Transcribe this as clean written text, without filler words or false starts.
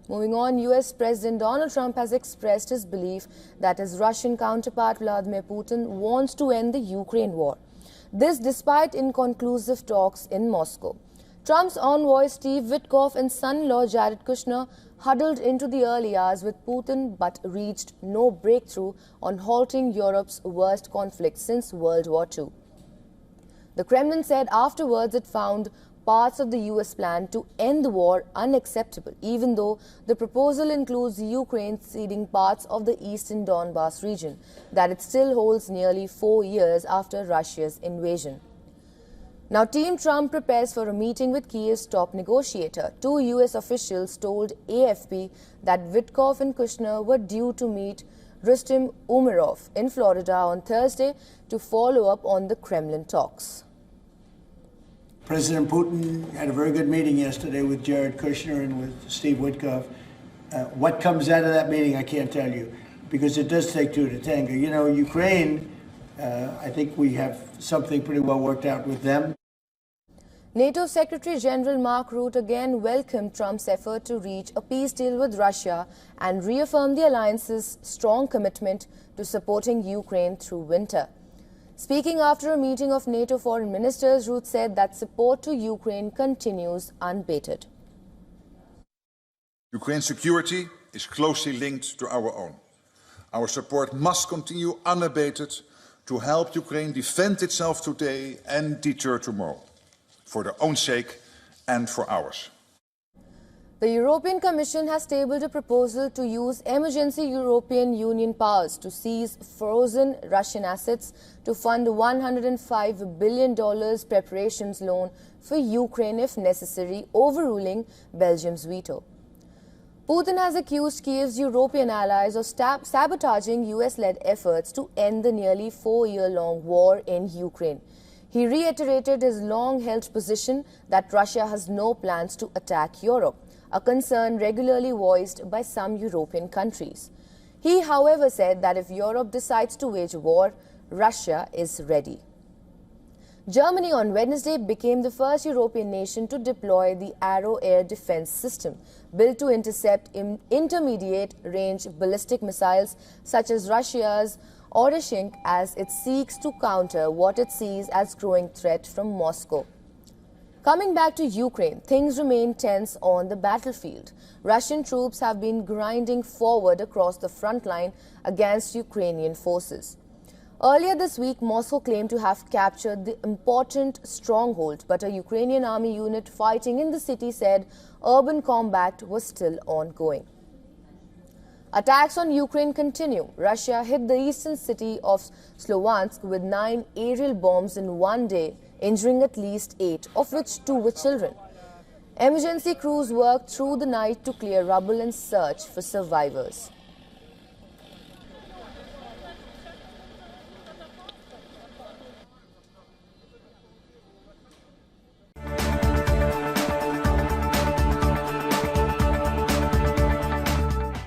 Moving on, US President Donald Trump has expressed his belief that his Russian counterpart Vladimir Putin wants to end the Ukraine war. This despite inconclusive talks in Moscow. Trump's envoy Steve Witkoff and son-in-law Jared Kushner huddled into the early hours with Putin but reached no breakthrough on halting Europe's worst conflict since World War II. The Kremlin said afterwards it found parts of the US plan to end the war unacceptable, even though the proposal includes Ukraine ceding parts of the eastern Donbas region that it still holds nearly 4 years after Russia's invasion. Now, Team Trump prepares for a meeting with Kiev's top negotiator. Two US officials told AFP that Witkoff and Kushner were due to meet Rustem Umerov in Florida on Thursday to follow up on the Kremlin talks. President Putin had a very good meeting yesterday with Jared Kushner and with Steve Witkoff. What comes out of that meeting, I can't tell you, because it does take two to tango. You know, Ukraine, I think we have something pretty well worked out with them. NATO Secretary General Mark Rutte again welcomed Trump's effort to reach a peace deal with Russia and reaffirmed the alliance's strong commitment to supporting Ukraine through winter. Speaking after a meeting of NATO foreign ministers, Rutte said that support to Ukraine continues unabated. Ukraine's security is closely linked to our own. Our support must continue unabated to help Ukraine defend itself today and deter tomorrow, for their own sake and for ours. The European Commission has tabled a proposal to use emergency European Union powers to seize frozen Russian assets to fund a $105 billion preparations loan for Ukraine if necessary, overruling Belgium's veto. Putin has accused Kiev's European allies of sabotaging US-led efforts to end the nearly 4-year-long war in Ukraine. He reiterated his long-held position that Russia has no plans to attack Europe, a concern regularly voiced by some European countries. He, however, said that if Europe decides to wage war, Russia is ready. Germany on Wednesday became the first European nation to deploy the Arrow air defense system, built to intercept intermediate-range ballistic missiles such as Russia's Oreshnik as it seeks to counter what it sees as growing threat from Moscow. Coming back to Ukraine, things remain tense on the battlefield. Russian troops have been grinding forward across the front line against Ukrainian forces. Earlier this week, Moscow claimed to have captured the important stronghold, but a Ukrainian army unit fighting in the city said urban combat was still ongoing. Attacks on Ukraine continue. Russia hit the eastern city of Sloviansk with 9 aerial bombs in one day, injuring at least 8, of which 2 were children. Emergency crews worked through the night to clear rubble and search for survivors.